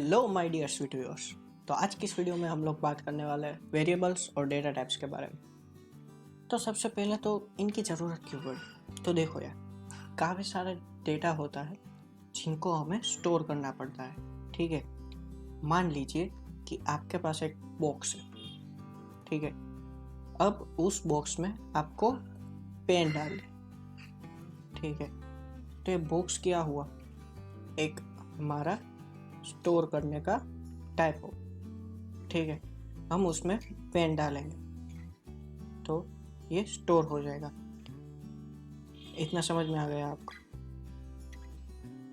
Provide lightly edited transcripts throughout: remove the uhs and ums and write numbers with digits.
Hello my dear sweet viewers. तो आज की इस वीडियो में हम लोग बात करने वाले हैं वेरिएबल्स और डेटा टाइप्स के बारे में। तो सबसे पहले तो इनकी ज़रूरत क्यों पड़ी। तो देखो यार, काफ़ी सारा डेटा होता है जिनको हमें स्टोर करना पड़ता है। ठीक है, मान लीजिए कि आपके पास एक बॉक्स है। ठीक है, अब उस बॉक्स में आपको पेन डालना है। ठीक है, तो ये बॉक्स क्या हुआ, एक हमारा स्टोर करने का टाइप हो। ठीक है, हम उसमें पेन डालेंगे तो ये स्टोर हो जाएगा। इतना समझ में आ गया आपको?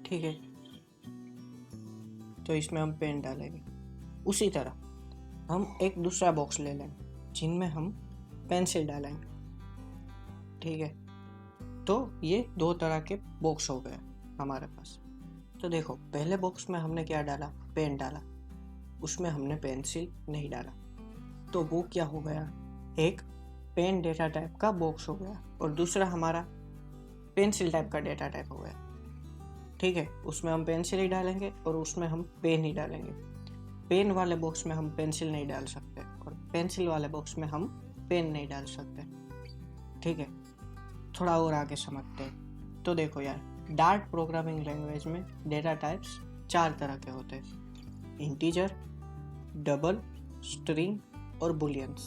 ठीक है, तो इसमें हम पेन डालेंगे। उसी तरह हम एक दूसरा बॉक्स ले लेंगे जिनमें हम पेंसिल डालेंगे। ठीक है, तो ये दो तरह के बॉक्स हो गए हमारे पास। तो देखो, पहले बॉक्स में हमने क्या डाला, पेन डाला, उसमें हमने पेंसिल नहीं डाला, तो वो क्या हो गया, एक पेन डेटा टाइप का बॉक्स हो गया। और दूसरा हमारा पेंसिल टाइप का डेटा टाइप हो गया। ठीक है, उसमें हम पेंसिल ही डालेंगे और उसमें हम पेन ही डालेंगे। पेन वाले बॉक्स में हम पेंसिल नहीं डाल सकते और पेंसिल वाले बॉक्स में हम पेन नहीं डाल सकते। ठीक है, थोड़ा और आगे समझते हैं। तो देखो यार, डार्ट प्रोग्रामिंग लैंग्वेज में डेटा टाइप्स 4 तरह के होते हैं: इंटीजर, डबल, स्ट्रिंग और बुलियंस।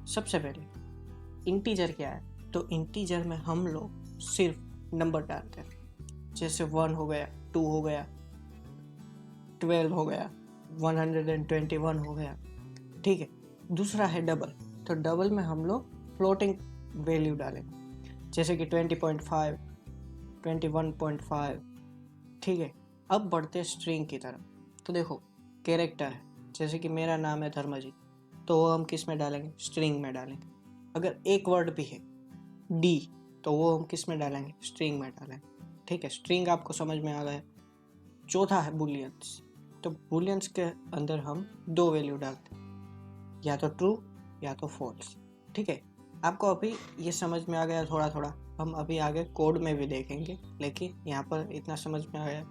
सबसे पहले इंटीजर क्या है। तो इंटीजर में हम लोग सिर्फ नंबर डालते हैं, जैसे 1 हो गया, 2 हो गया, 12 हो गया, 121 हो गया। ठीक है, दूसरा है डबल। तो डबल में हम लोग फ्लोटिंग वैल्यू डालेंगे, जैसे कि 20.5, 21.5। ठीक है, अब बढ़ते हैं स्ट्रिंग की तरफ। तो देखो, कैरेक्टर है, जैसे कि मेरा नाम है धर्मजीत, तो वो हम किस में डालेंगे, स्ट्रिंग में डालेंगे। अगर एक वर्ड भी है डी, तो वो हम किस में डालेंगे, स्ट्रिंग में डालेंगे। ठीक है, स्ट्रिंग आपको समझ में आ गया। चौथा है बुलियंस। तो बुलियंस के अंदर हम 2 वैल्यू डालते हैं, या तो ट्रू या तो फॉल्स। ठीक है, आपको अभी ये समझ में आ गया थोड़ा थोड़ा। हम अभी आगे कोड में भी देखेंगे, लेकिन यहाँ पर इतना समझ में आ गया।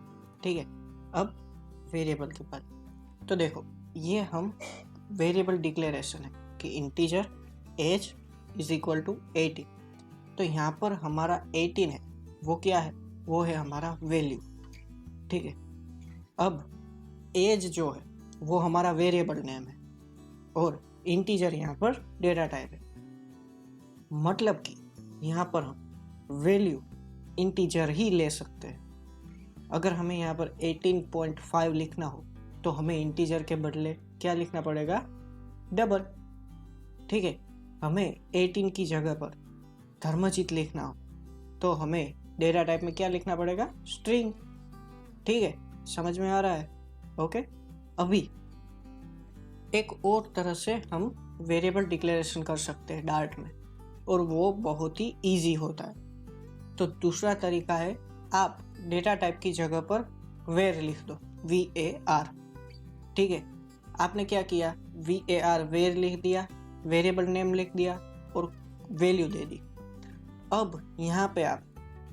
ठीक है, अब वेरिएबल के बाद। तो देखो, ये हम वेरिएबल डिक्लेरेशन है कि integer age is equal to 18। तो यहाँ पर हमारा 18 है, वो क्या है, वो है हमारा वैल्यू। ठीक है, अब एज जो है वो हमारा वेरिएबल नेम है और इंटीजर यहाँ पर डेटा टाइप है। मतलब कि यहाँ पर हम वैल्यू इंटीजर ही ले सकते हैं। अगर हमें यहाँ पर 18.5 लिखना हो तो हमें इंटीजर के बदले क्या लिखना पड़ेगा, डबल। ठीक है, हमें 18 की जगह पर धर्मजीत लिखना हो तो हमें डेटा टाइप में क्या लिखना पड़ेगा, स्ट्रिंग। ठीक है, समझ में आ रहा है? ओके, अभी एक और तरह से हम वेरिएबल डिक्लेरेशन कर सकते हैं डार्ट में, और वो बहुत ही इजी होता है। तो दूसरा तरीका है, आप डेटा टाइप की जगह पर वेर लिख दो, VAR। ठीक है, आपने क्या किया, VAR वेर लिख दिया, वेरिएबल नेम लिख दिया और वैल्यू दे दी। अब यहाँ पे आप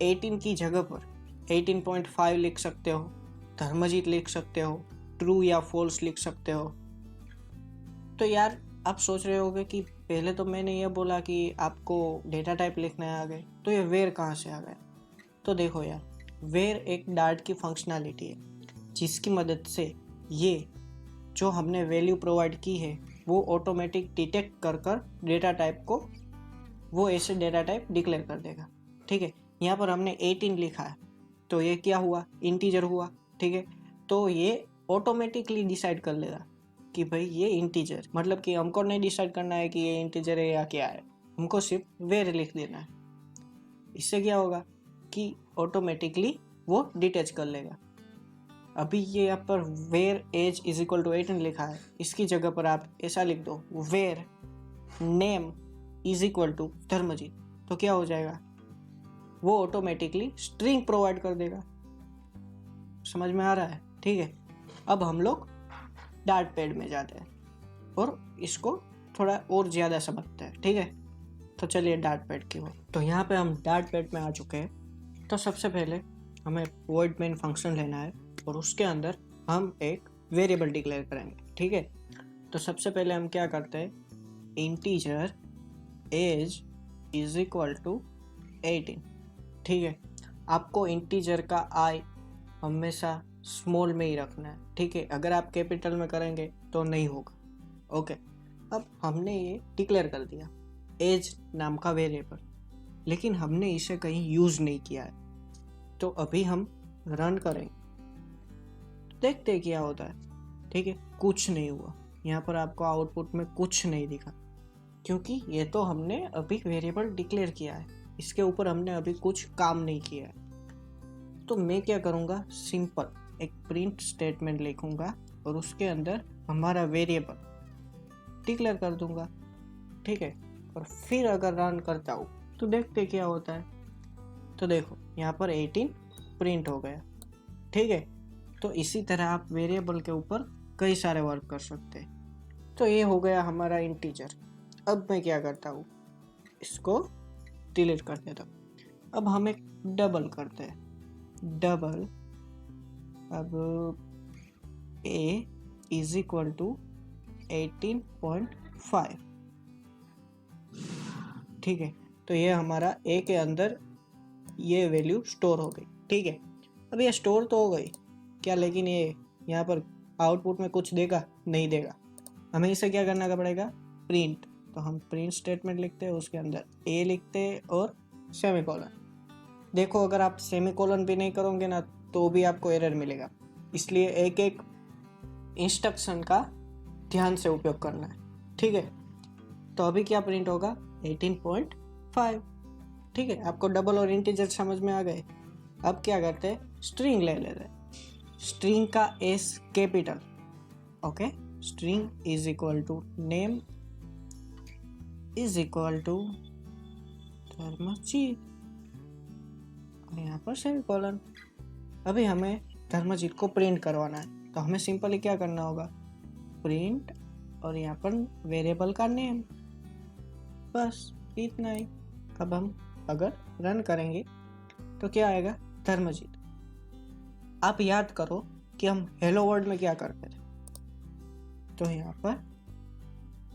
18 की जगह पर 18.5 लिख सकते हो, धर्मजीत लिख सकते हो, ट्रू या फॉल्स लिख सकते हो। तो यार, आप सोच रहे होगे कि पहले तो मैंने ये बोला कि आपको डेटा टाइप लिखना है आगे, तो ये वेर कहाँ से आ गया। तो देखो यार, वेर एक डार्ट की फंक्शनैलिटी है जिसकी मदद से ये जो हमने वैल्यू प्रोवाइड की है वो ऑटोमेटिक डिटेक्ट कर डेटा टाइप को, वो ऐसे डेटा टाइप डिक्लेयर कर देगा। ठीक है, यहाँ पर हमने 18 लिखा है तो ये क्या हुआ, इंटीजर हुआ। ठीक है, तो ये ऑटोमेटिकली डिसाइड कर लेगा कि भाई ये इंटीजर, मतलब कि हमको नहीं डिसाइड करना है कि ये इंटीजर है या क्या है, हमको सिर्फ वेर लिख देना है। इससे क्या होगा कि ऑटोमेटिकली वो डिटेच कर लेगा। अभी ये यहाँ पर var age is equal to 18 लिखा है, इसकी जगह पर आप ऐसा लिख दो, var name is equal to Dharmjeet, तो क्या हो जाएगा, वो ऑटोमेटिकली स्ट्रिंग प्रोवाइड कर देगा। समझ में आ रहा है? ठीक है, अब हम लोग डार्ट पैड में जाते हैं और इसको थोड़ा और ज़्यादा समझते हैं। ठीक है, तो चलिए डार्ट पैड की ओर। तो यहाँ पे हम डार्ट पैड में आ चुके हैं। तो सबसे पहले हमें वॉइड मेन फंक्शन लेना है और उसके अंदर हम एक वेरिएबल डिक्लेयर करेंगे। ठीक है, तो सबसे पहले हम क्या करते हैं, integer age is equal to 18। ठीक है, आपको इंटीजर का आई हमेशा स्मॉल में ही रखना है। ठीक है, अगर आप कैपिटल में करेंगे तो नहीं होगा। ओके, अब हमने ये डिक्लेयर कर दिया एज नाम का वेरिएबल, लेकिन हमने इसे कहीं यूज़ नहीं किया है। तो अभी हम रन करेंगे, देखते हैं क्या होता है। ठीक है, कुछ नहीं हुआ, यहाँ पर आपको आउटपुट में कुछ नहीं दिखा, क्योंकि ये तो हमने अभी वेरिएबल डिक्लेयर किया है, इसके ऊपर हमने अभी कुछ काम नहीं किया है। तो मैं क्या करूँगा, सिंपल एक प्रिंट स्टेटमेंट लिखूँगा और उसके अंदर हमारा वेरिएबल डिक्लेयर कर दूंगा। ठीक है, और फिर अगर रन करता हूँ तो देखते क्या होता है। तो देखो यहाँ पर 18 प्रिंट हो गया। ठीक है, तो इसी तरह आप वेरिएबल के ऊपर कई सारे वर्क कर सकते हैं। तो ये हो गया हमारा इंटीजर। अब मैं क्या करता हूँ, इसको डिलीट कर देता हूँ। अब हम एक डबल करते हैं, डबल, अब a इज इक्वल टू 18.5। ठीक है, तो ये हमारा a के अंदर ये वैल्यू स्टोर हो गई। ठीक है, अब ये स्टोर तो हो गई क्या, लेकिन ये यहाँ पर आउटपुट में कुछ देगा नहीं देगा। हमें इसे क्या करना पड़ेगा, प्रिंट। तो हम प्रिंट स्टेटमेंट लिखते हैं, उसके अंदर a लिखते हैं और सेमीकोलन। देखो अगर आप सेमीकोलन भी नहीं करोगे ना तो भी आपको एरर मिलेगा, इसलिए एक एक इंस्ट्रक्शन का ध्यान से उपयोग करना है। ठीक है, तो अभी क्या प्रिंट होगा, 18.5। ठीक है, आपको डबल और इंटीजर समझ में आ गए। अब क्या करते हैं, स्ट्रिंग ले लेते हैं, स्ट्रिंग का S capital. Okay, string is equal to name is equal to Dharmjeet, और यहाँ पर सेमीकोलन। अभी हमें धर्मजीत को प्रिंट करवाना है, तो हमें सिंपली क्या करना होगा, प्रिंट और यहाँ पर वेरिएबल का नेम, बस इतना ही। अब हम अगर रन करेंगे तो क्या आएगा, धर्मजीत। आप याद करो कि हम हेलो वर्ल्ड में क्या करते थे, तो यहाँ पर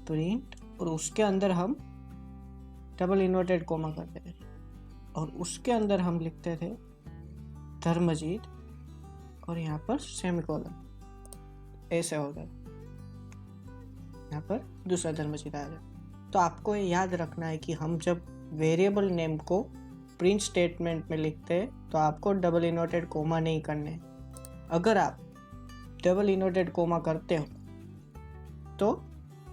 प्रिंट और उसके अंदर हम डबल इन्वर्टेड कोमा करते थे और उसके अंदर हम लिखते थे धर्मजीत और यहाँ पर सेमीकोलन, ऐसे होगा। यहाँ पर दूसरा धर्मजीत आएगा। तो आपको ये याद रखना है कि हम जब वेरिएबल नेम को प्रिंट स्टेटमेंट में लिखते हैं तो आपको डबल इन्वर्टेड कोमा नहीं करने। अगर आप डबल इन्वर्टेड कोमा करते हो तो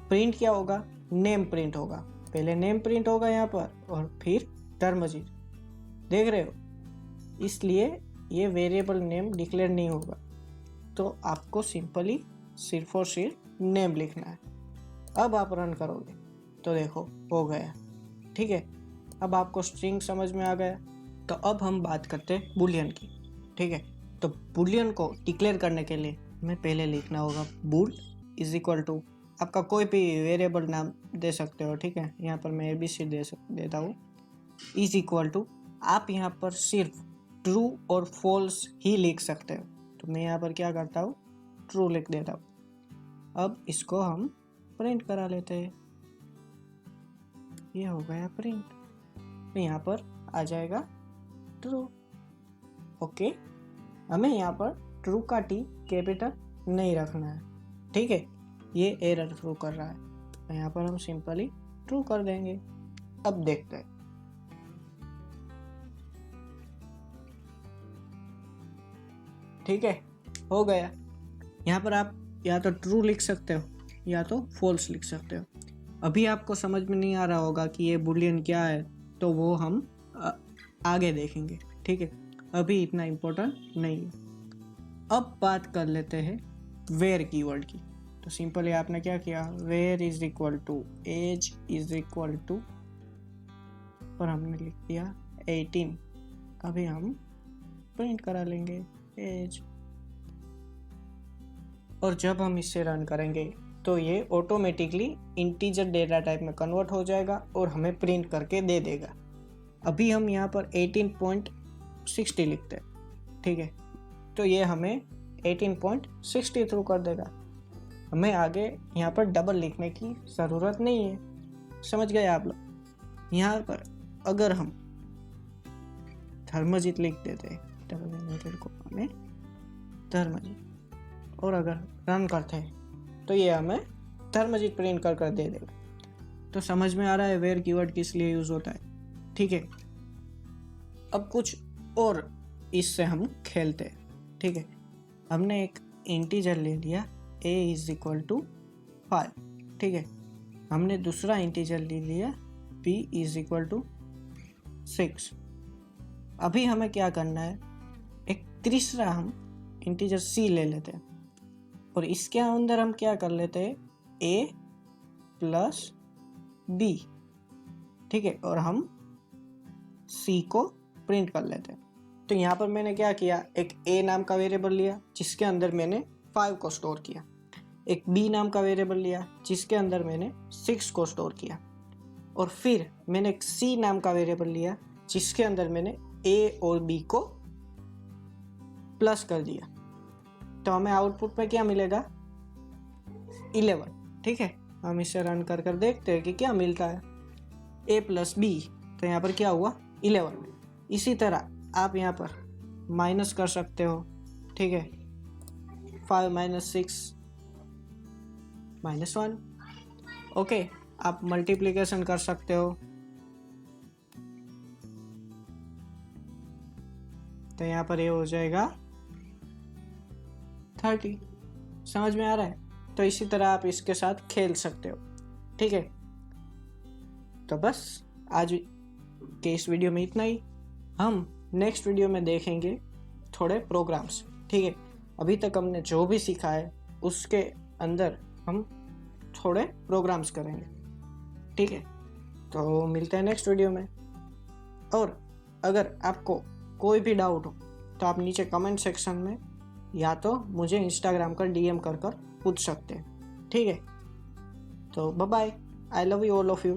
प्रिंट क्या होगा, नेम प्रिंट होगा। पहले नेम प्रिंट होगा यहाँ पर और फिर धर्मजीत, देख रहे हो, इसलिए ये वेरिएबल नेम डिक्लेयर नहीं होगा। तो आपको सिंपली सिर्फ और सिर्फ नेम लिखना है। अब आप रन करोगे तो देखो हो गया। ठीक है, अब आपको स्ट्रिंग समझ में आ गया। तो अब हम बात करते हैं बुलियन की। ठीक है, तो बुलियन को डिक्लेयर करने के लिए हमें पहले लिखना होगा बुल इज इक्वल टू, आपका कोई भी वेरिएबल नाम दे सकते हो। ठीक है, यहाँ पर मैं ABC देता हूँ, इज इक्वल टू, आप यहाँ पर सिर्फ ट्रू और फॉल्स ही लिख सकते हो। तो मैं यहाँ पर क्या करता हूँ, ट्रू लिख देता हूँ। अब इसको हम प्रिंट करा लेते हैं, ये हो गया प्रिंट, तो यहाँ पर आ जाएगा ट्रू। ओके, हमें यहाँ पर ट्रू का T कैपिटल नहीं रखना है। ठीक है, ये एरर थ्रो कर रहा है, तो यहाँ पर हम सिंपली ट्रू कर देंगे। अब देखते हैं, ठीक है, हो गया। यहाँ पर आप या तो ट्रू लिख सकते हो या तो फॉल्स लिख सकते हो। अभी आपको समझ में नहीं आ रहा होगा कि ये बुलियन क्या है, तो वो हम आगे देखेंगे। ठीक है, अभी इतना इम्पोर्टेंट नहीं है। अब बात कर लेते हैं वेयर कीवर्ड की। तो सिंपली आपने क्या किया, var is equal to age is equal to, पर हमने लिख दिया 18। अभी हम प्रिंट करा लेंगे एज, और जब हम इसे रन करेंगे तो ये ऑटोमेटिकली इंटीजर डेटा टाइप में कन्वर्ट हो जाएगा और हमें प्रिंट करके दे देगा। अभी हम यहाँ पर 18.60 लिखते हैं। ठीक है, तो ये हमें 18.60 थ्रू कर देगा। हमें आगे यहाँ पर डबल लिखने की ज़रूरत नहीं है, समझ गए आप लोग। यहाँ पर अगर हम धर्मजीत लिख देते को हमें धर्मजीत, और अगर रन करते हैं तो ये हमें धर्मजीत प्रिंट कर दे देगा। तो समझ में आ रहा है वेयर कीवर्ड किस लिए यूज होता है, ठीक है। अब कुछ और इससे हम खेलते हैं, ठीक है। हमने एक इंटीजर ले लिया a इज इक्वल टू 5, ठीक है। हमने दूसरा इंटीजर ले लिया b इज इक्वल टू 6। अभी हमें क्या करना है, एक तीसरा हम इंटीजर c ले लेते हैं और इसके अंदर हम क्या कर लेते हैं a प्लस b, ठीक है, और हम c को प्रिंट कर लेते हैं। तो यहाँ पर मैंने क्या किया, एक a नाम का वेरिएबल लिया जिसके अंदर मैंने 5 को स्टोर किया, एक b नाम का वेरिएबल लिया जिसके अंदर मैंने 6 को स्टोर किया, और फिर मैंने एक c नाम का वेरिएबल लिया जिसके अंदर मैंने a और b को प्लस कर दिया। तो हमें आउटपुट में क्या मिलेगा 11, ठीक है। हम इसे रन कर देखते हैं कि क्या मिलता है, a प्लस b, तो यहाँ पर क्या हुआ 11। इसी तरह आप यहाँ पर माइनस कर सकते हो, ठीक है, 5 माइनस 6 माइनस 1, ओके। आप मल्टीप्लिकेशन कर सकते हो, तो यहाँ पर ये हो जाएगा 30। समझ में आ रहा है? तो इसी तरह आप इसके साथ खेल सकते हो, ठीक है। तो बस आज के इस वीडियो में इतना ही। हम नेक्स्ट वीडियो में देखेंगे थोड़े प्रोग्राम्स, ठीक है। अभी तक हमने जो भी सीखा है उसके अंदर हम थोड़े प्रोग्राम्स करेंगे, ठीक है। तो मिलते हैं नेक्स्ट वीडियो में। और अगर आपको कोई भी डाउट हो तो आप नीचे कमेंट सेक्शन में या तो मुझे इंस्टाग्राम पर DM कर पूछ सकते हैं, ठीक है। तो bye bye, I love you all of you.